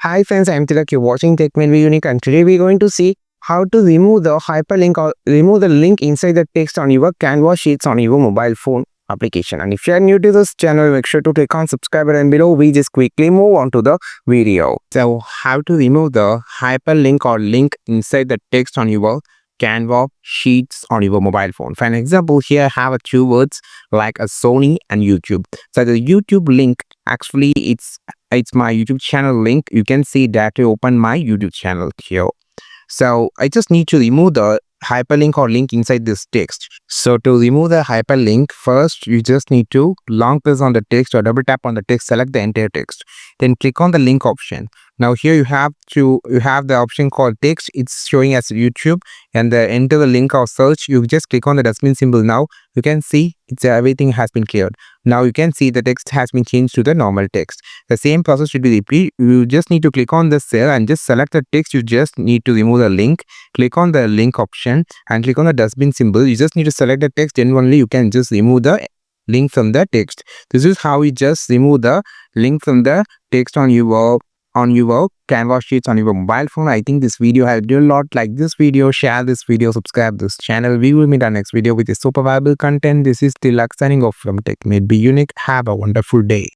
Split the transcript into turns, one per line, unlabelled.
Hi friends, I'm Tilak. You're watching Tech Maybe Unique, and today we're going to see how to remove the hyperlink or remove the link inside the text on your Canva sheets on your mobile phone application. And if you are new to this channel, make sure to click on subscribe button below. We just quickly move on to the video. So how to remove the hyperlink or link inside the text on your Canva sheets on your mobile phone. For an example, here I have two words like a Sony and YouTube. So the YouTube link, actually it's my YouTube channel link. You can see that to open my YouTube channel here. So I just need to remove the hyperlink or link inside this text. So to remove the hyperlink, first you just need to long press on the text or double tap on the text, select the entire text. Then click on the link option. Now here you have the option called text. It's showing as YouTube, and enter the link or search. You just click on the dustbin symbol. Now you can see everything has been cleared. Now you can see the text has been changed to the normal text. The same process should be repeated. You just need to click on the cell and just select the text. You just need to remove the link. Click on the link option and click on the dustbin symbol. You just need to select the text, then only you can just remove the link from the text. This is how we just remove the link from the text on your Canva sheets on your mobile phone. I think this video helped you a lot. Like this video, share this video, subscribe this channel. We will meet our next video with a super valuable content. This is Tilak signing off from Tech Made Be Unique. Have a wonderful day.